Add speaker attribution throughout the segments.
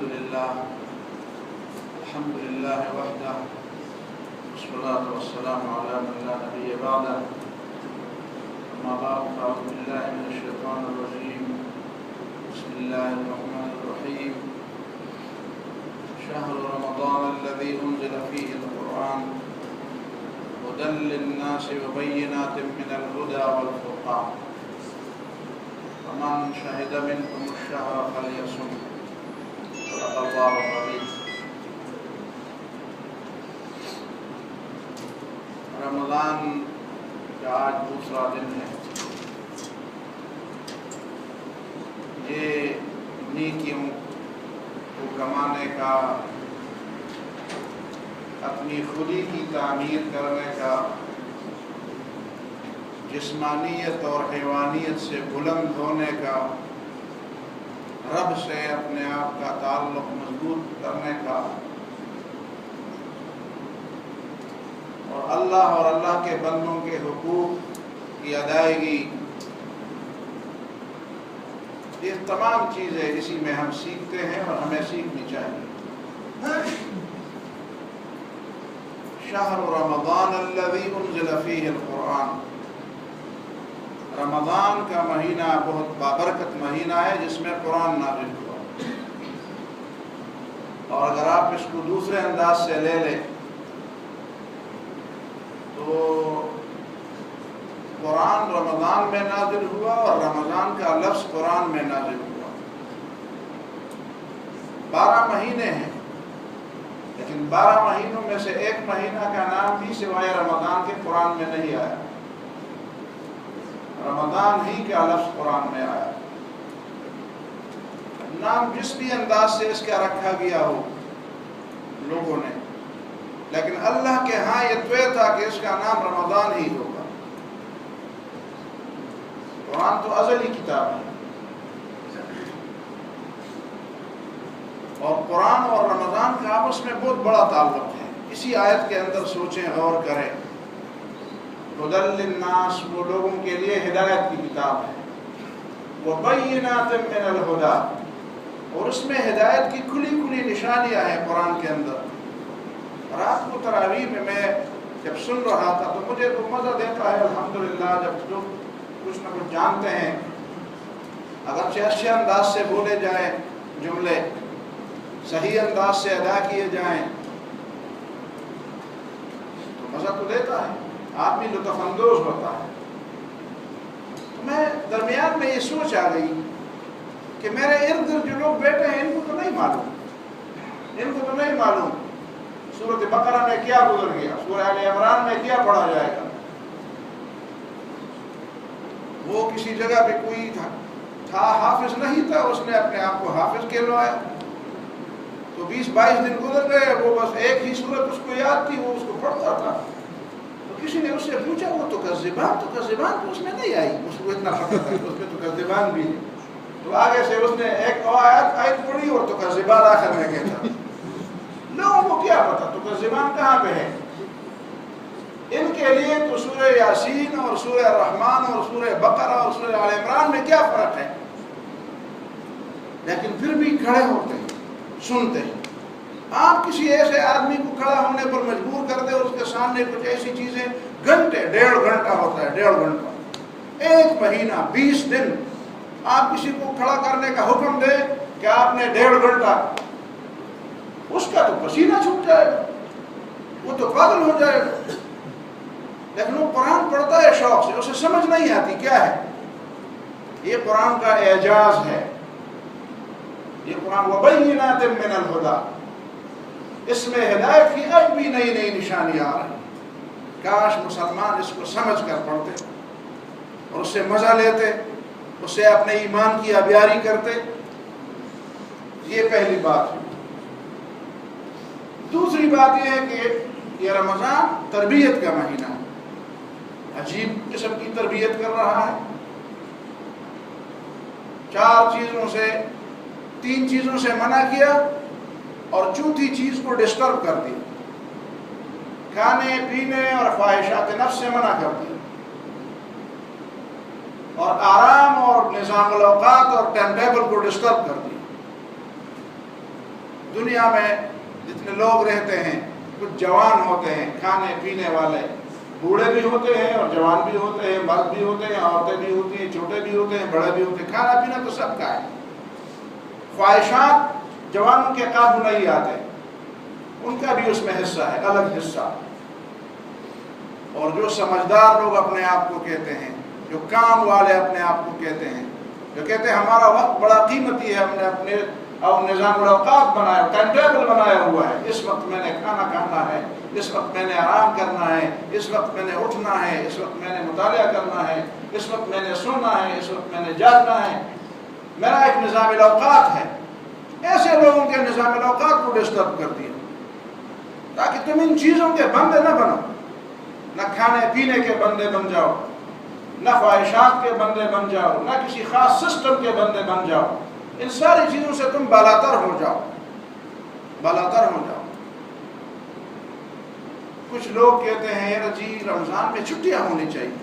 Speaker 1: الحمد لله وحده والصلاة والسلام على من لا نبي بعده. أما بعد فأعوذ بالله من الشيطان الرجيم. بسم الله الرحمن الرحيم. شهر رمضان الذي أنزل فيه القرآن هدى للناس وبينات من الهدى والفرقان فمن شهد منكم الشهر فليصم. صدق الله العظيم. رمضان کا آج دوسرا دن ہے. یہ نیکیوں کو کمانے کا، اپنی خودی کی تعمیر کرنے کا، جسمانیت اور حیوانیت سے بلند ہونے کا، رب سے اپنے آپ کا تعلق مضبوط کرنے کا، اور اللہ اور اللہ کے بندوں کے حقوق کی ادائیگی، یہ تمام چیزیں اسی میں ہم سیکھتے ہیں اور ہمیں سیکھنی چاہیے. شہر رمضان الذی انزل فیہ القرآن. رمضان کا مہینہ بہت بابرکت مہینہ ہے جس میں قرآن نازل ہوا. اور اگر آپ اس کو دوسرے انداز سے لے لیں تو قرآن رمضان میں نازل ہوا اور رمضان کا لفظ قرآن میں نازل ہوا. 12 مہینے ہیں، لیکن 12 مہینوں میں سے ایک مہینہ کا نام بھی سوائے رمضان کے قرآن میں نہیں آیا. رمضان ہی کا لفظ قرآن میں آیا. نام جس بھی انداز سے اس کا رکھا گیا ہو لوگوں نے، لیکن اللہ کے ہاں یہ طے تھا کہ اس کا نام رمضان ہی ہوگا. قرآن تو ازلی کتاب ہے، اور قرآن اور رمضان کا آپس میں بہت بڑا تعلق ہے. اسی آیت کے اندر سوچیں، غور کریں. ہدی للناس، وہ لوگوں کے لیے ہدایت کی کتاب ہے. وبینات من الہدی، اور اس میں ہدایت کی کھلی کھلی نشانیاں ہیں قرآن کے اندر. رات کو تراویح میں جب سن رہا تھا تو مجھے تو مزہ دیتا ہے الحمدللہ جب لوگ کچھ نہ کچھ جانتے ہیں، اگرچہ اچھے انداز سے بولے جائیں، جملے صحیح انداز سے ادا کیے جائیں تو مزہ تو دیتا ہے، آدمی لطف اندوز ہوتا ہے. تو میں درمیان میں یہ سوچ آ گئی کہ میرے ارد گرد جو لوگ بیٹھے ہیں ان کو تو نہیں معلوم سورۃ بقرہ میں کیا گزر گیا، سورہ آل عمران میں کیا پڑھا جائے گا. وہ کسی جگہ پہ کوئی تھا حافظ نہیں تھا، اس نے اپنے آپ کو حافظ کہلوایا، تو 20-22 دن گزر گئے، وہ بس ایک ہی سورت اس کو یاد تھی، وہ اس کو پڑھتا تھا. تو کسی نے اس سے پوچھا وہ تو کذبان تو اس میں نہیں آئی، اس کو اتنا پتہ تھا کہ اس میں تو کذبان بھی ہے. تو آگے سے اس نے ایک آیت پڑھی اور تو کذبان آخر میں کہتا. لوگوں کو کیا پتا تو کذبان کہاں پہ ہے؟ ان کے لیے تو سورہ یاسین اور سورہ الرحمن اور سورہ بقرہ اور سورہ آل عمران میں کیا فرق ہے؟ لیکن پھر بھی کھڑے ہوتے ہیں، سنتے ہیں. آپ کسی ایسے آدمی کو کھڑا ہونے پر مجبور کر دیں اور اس کے سامنے کچھ ایسی چیزیں، گھنٹے، 1.5 گھنٹہ ہوتا ہے، 1.5 گھنٹہ، 1 مہینہ، 20 دن آپ کسی کو کھڑا کرنے کا حکم دیں کہ آپ نے 1.5 گھنٹہ، اس کا تو پسینہ چھوٹ جائے گا، وہ تو پاگل ہو جائے گا. لیکن وہ قرآن پڑھتا ہے شوق سے، اسے سمجھ نہیں آتی کیا ہے. یہ قرآن کا اعجاز ہے. یہ قرآن وبینات من الہدی، اس میں ہدایت کی اب بھی نئی نئی نشانیاں آ رہی. کاش مسلمان اس کو سمجھ کر پڑھتے اور اس سے مزہ لیتے، اس سے اپنے ایمان کی آبیاری کرتے. یہ پہلی بات ہے. دوسری بات یہ ہے کہ یہ رمضان تربیت کا مہینہ ہے. عجیب قسم کی تربیت کر رہا ہے. 4 چیزوں سے 3 چیزوں سے منع کیا اور 4تھی چیز کو ڈسٹرب کر دیا. کھانے پینے اور خواہشات نفس سے منع کر دیا، اور آرام اور نظام الاوقات اور ٹائم ٹیبل کو ڈسٹرب کر دیا. دنیا میں جتنے لوگ رہتے ہیں کچھ جوان ہوتے ہیں کھانے پینے والے، بوڑھے بھی ہوتے ہیں اور جوان بھی ہوتے ہیں، مرد بھی ہوتے ہیں، عورتیں بھی ہوتی ہیں، چھوٹے بھی ہوتے ہیں، بڑے بھی ہوتے ہیں، کھانا پینا تو سب کا ہے۔ خواہشات جوانوں کے قابو نہیں آتے، ان کا بھی اس میں حصہ ہے، الگ حصہ۔ اور جو سمجھدار لوگ اپنے آپ کو کہتے ہیں، جو کام والے اپنے آپ کو کہتے ہیں، جو کہتے ہیں ہمارا وقت بڑا قیمتی ہے، ہم نے اپنے اور نظام الاوقات بنایا، ٹائم ٹیبل بنایا ہوا ہے، اس وقت میں نے کھانا کھانا ہے، اس وقت میں نے آرام کرنا ہے، اس وقت میں نے اٹھنا ہے، اس وقت میں نے مطالعہ کرنا ہے، اس وقت میں نے سونا ہے، اس وقت میں نے جاگنا ہے، میرا ایک نظام الاوقات ہے۔ ایسے لوگوں کے نظام الاوقات کو ڈسٹرب کر دیا تاکہ تم ان چیزوں کے بندے نہ بنو، نہ کھانے پینے کے بندے بن جاؤ، نہ خواہشات کے بندے بن جاؤ، نہ کسی خاص سسٹم کے بندے بن جاؤ، ان ساری چیزوں سے تم بالاتر ہو جاؤ، بالاتر ہو جاؤ۔ کچھ لوگ کہتے ہیں یار جی رمضان میں چھٹیاں ہونی چاہیے،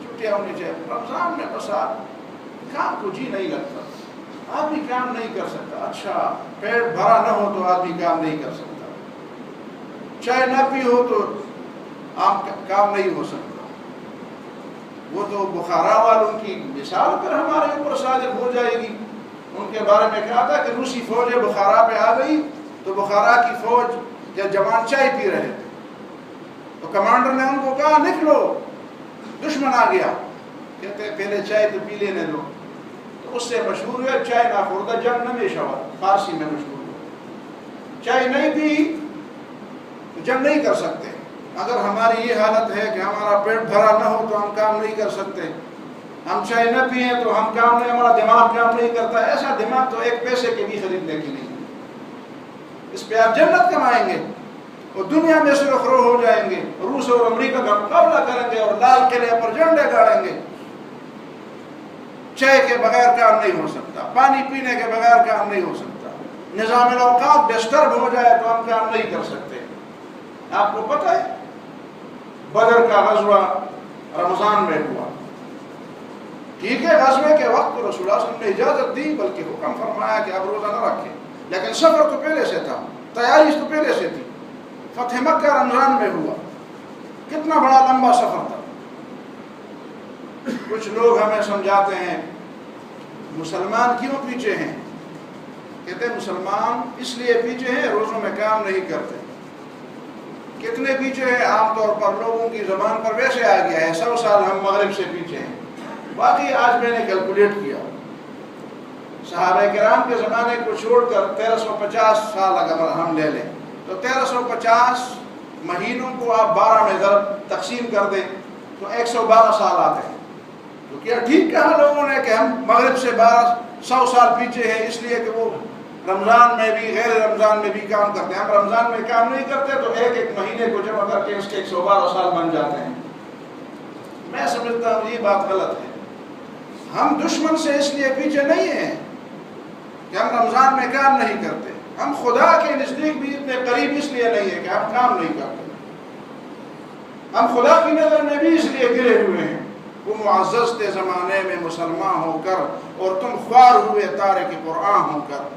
Speaker 1: چھٹیاں ہونی چاہیے، رمضان میں بس آپ کام کو جی نہیں لگتا، آدمی کام نہیں کر سکتا۔ اچھا پیٹ بھرا نہ ہو تو آدمی کام نہیں کر سکتا، چائے نہ پی ہو تو کام نہیں ہو سکتا۔ وہ تو بخارا والوں کی مثال پر ہمارے اوپر صادق ہو جائے گی۔ ان کے بارے میں کہا تھا کہ روسی فوج بخارا پہ آ گئی تو بخارا کی فوج یا جوان چائے پی رہے تھے تو کمانڈر نے ان کو کہا نکلو، دشمن آ گیا۔ کہتے پہلے چائے تو پی لینے دو۔ تو اس سے مشہور ہے چائے نہ خوردہ جنگ نہ میشور، فارسی میں مشہور ہے۔ چائے نہیں پی تو جنگ نہیں کر سکتے۔ اگر ہماری یہ حالت ہے کہ ہمارا پیٹ بھرا نہ ہو تو ہم کام نہیں کر سکتے، ہم چائے نہ پئیں تو ہم کام نہیں، ہمارا دماغ کام نہیں کرتا، ایسا دماغ تو ایک پیسے کے بھی خریدنے کی نہیں۔ اس پہ آپ جنت کمائیں گے اور دنیا میں سرخ رو ہو جائیں گے، روس اور امریکہ کا مقابلہ کریں گے اور لال قلعے پر جھنڈے گاڑیں گے۔ چائے کے بغیر کام نہیں ہو سکتا، پانی پینے کے بغیر کام نہیں ہو سکتا، نظام الاوقات ڈسٹرب ہو جائے تو ہم کام نہیں کر سکتے۔ آپ کو پتہ ہے بدر کا غزوہ رمضان میں ہوا، ٹھیک ہے غزوے کے وقت تو رسول اللہ صلی اللہ علیہ وسلم نے اجازت دی، بلکہ حکم فرمایا کہ اب روزہ نہ رکھیں، لیکن سفر تو پہلے سے تھا، تیاری تو پہلے سے تھی۔ فتح مکہ رمضان میں ہوا، کتنا بڑا لمبا سفر تھا۔ کچھ لوگ ہمیں سمجھاتے ہیں مسلمان کیوں پیچھے ہیں، کہتے ہیں مسلمان اس لیے پیچھے ہیں روزوں میں کام نہیں کرتے۔ کتنے پیچھے ہیں؟ عام طور پر لوگوں کی زبان پر ویسے آ گیا ہے 100 سال ہم مغرب سے پیچھے ہیں۔ باقی آج میں نے کیلکولیٹ کیا، صحابہ کرام کے زمانے کو چھوڑ کر 1350 سال اگر ہم لے لیں تو 1350 مہینوں کو آپ 12 میں ضرب تقسیم کر دیں تو 112 سال آتے ہیں۔ تو کیا ٹھیک کہا لوگوں نے کہ ہم مغرب سے 100 سال پیچھے ہیں، اس لیے کہ وہ رمضان میں بھی غیر رمضان میں بھی کام کرتے ہیں، ہم رمضان میں کام نہیں کرتے تو ایک ایک مہینے کو جمع کر کے اس کے 112 سال بن جاتے ہیں۔ میں سمجھتا ہوں یہ بات غلط ہے۔ ہم دشمن سے اس لیے پیچھے نہیں ہیں کہ ہم رمضان میں کام نہیں کرتے، ہم خدا کے نزدیک بھی اتنے قریب اس لیے نہیں ہے کہ ہم کام نہیں کرتے، ہم خدا کی نظر میں بھی اس لیے گرے ہوئے ہیں۔ وہ معزز تھے زمانے میں مسلمان ہو کر اور تم خوار ہوئے تارک قرآن ہو کر۔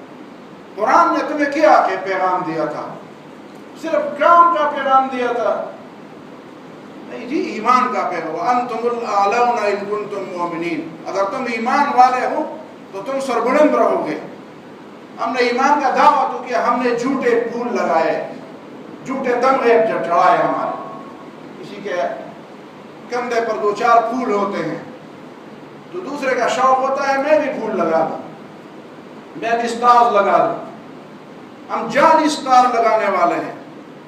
Speaker 1: قرآن نے تمہیں کیا کہ پیغام دیا تھا؟ صرف کام کا پیغام دیا تھا؟ نہیں جی، ایمان کا پیغام، انتم الاعلون ان کنتم مؤمنین، اگر تم ایمان والے ہو تو تم سربلند رہو گے۔ ہم نے ایمان کا دعویٰ تو کیا، ہم نے جھوٹے پھول لگائے، جھوٹے تمغے چڑھائے، ہمارے کسی کے کندھے پر 2-4 پھول ہوتے ہیں تو دوسرے کا شوق ہوتا ہے میں بھی پھول لگا دوں، میں بھی سٹارز لگا دوں۔ ہم جعلی سٹار لگانے والے ہیں،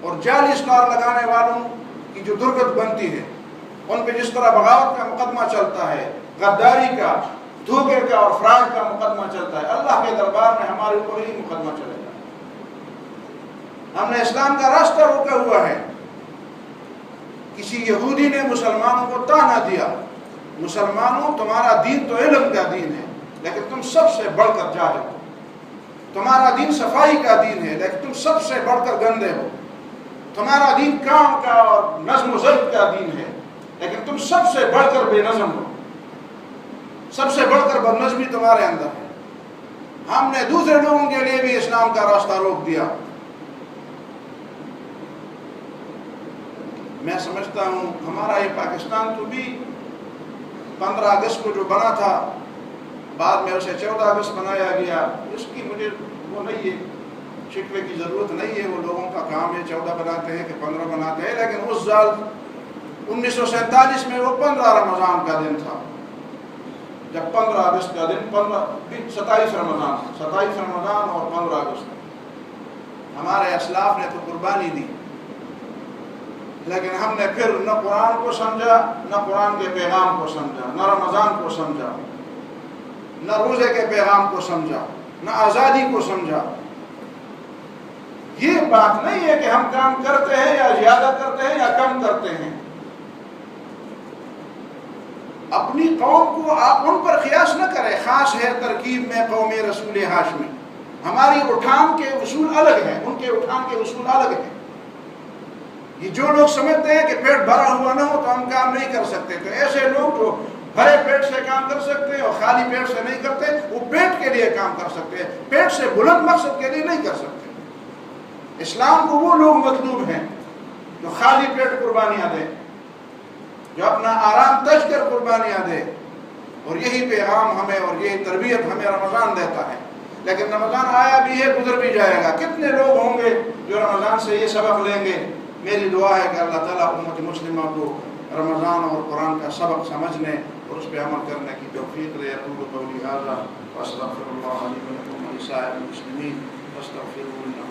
Speaker 1: اور جعلی سٹار لگانے والوں کی جو درگت بنتی ہے، ان پہ جس طرح بغاوت کا مقدمہ چلتا ہے، غداری کا، دھوکے کا اور فراڈ کا مقدمہ چلتا ہے، اللہ کے دربار میں ہمارے اوپر ہی مقدمہ چلے گا۔ ہم نے اسلام کا راستہ روکا ہوا ہے۔ کسی یہودی نے مسلمانوں کو طعنہ دیا، مسلمانوں تمہارا دین تو علم کا دین ہے لیکن تم سب سے بڑھ کر جاہل ہو، تمہارا دین صفائی کا دین ہے لیکن تم سب سے بڑھ کر گندے ہو، تمہارا دین کام کا اور نظم و ضبط کا دین ہے لیکن تم سب سے بڑھ کر بے نظم ہو، سب سے بڑھ کر بد نظمی تمہارے اندر ہے۔ ہم نے دوسرے لوگوں کے لیے بھی اسلام کا راستہ روک دیا. میں سمجھتا ہوں ہمارا یہ پاکستان تو بھی 15 اگست کو جو بنا تھا بعد میں اسے 14 اگست بنایا گیا، اس کی مجھے وہ نہیں ہے، شکوے کی ضرورت نہیں ہے. وہ لوگوں کا کام ہے 14 بناتے ہیں کہ 15 بناتے ہیں، لیکن اس سال 1947 میں وہ 15 رمضان کا دن تھا، جب 15 اگست کا دن 27 رمضان اور 15 اگست. ہمارے اسلاف نے تو قربانی دی، لیکن ہم نے پھر نہ قرآن کو سمجھا، نہ قرآن کے پیغام کو سمجھا، نہ رمضان کو سمجھا، نہ روزے کے پیغام کو سمجھا، نہ آزادی کو سمجھا. یہ بات نہیں ہے کہ ہم کام کرتے ہیں یا زیادہ کرتے ہیں یا کم کرتے ہیں. اپنی قوم کو آپ ان پر قیاس نہ کریں. خاص ہے ترکیب میں قوم رسول ہاشمی. ہماری اٹھان کے اصول الگ ہیں، ان کے اٹھان کے اصول الگ ہیں. یہ جو لوگ سمجھتے ہیں کہ پیٹ بھرا ہوا نہ ہو تو ہم کام نہیں کر سکتے، تو ایسے لوگ جو بھرے پیٹ سے کام کر سکتے ہیں اور خالی پیٹ سے نہیں کرتے، وہ پیٹ کے لیے کام کر سکتے ہیں، پیٹ سے بلند مقصد کے لیے نہیں کر سکتے. اسلام کو وہ لوگ مطلوب ہیں جو خالی پیٹ قربانیاں دیں، جو اپنا آرام تج کر قربانیاں دیں. اور یہی پیغام ہمیں اور یہی تربیت ہمیں رمضان دیتا ہے. لیکن رمضان آیا بھی ہے، گزر بھی جائے گا. کتنے لوگ ہوں گے جو رمضان سے یہ سبق لیں گے؟ میری دعا ہے کہ اللہ تعالیٰ امت مسلمہ کو رمضان اور قرآن کا سبق سمجھنے اور اس پہ عمل کرنے کی توفیق دے. اقول قولی ھذا واستغفر اللہ لی ولکم ولسائر المسلمین فاستغفروہ انہ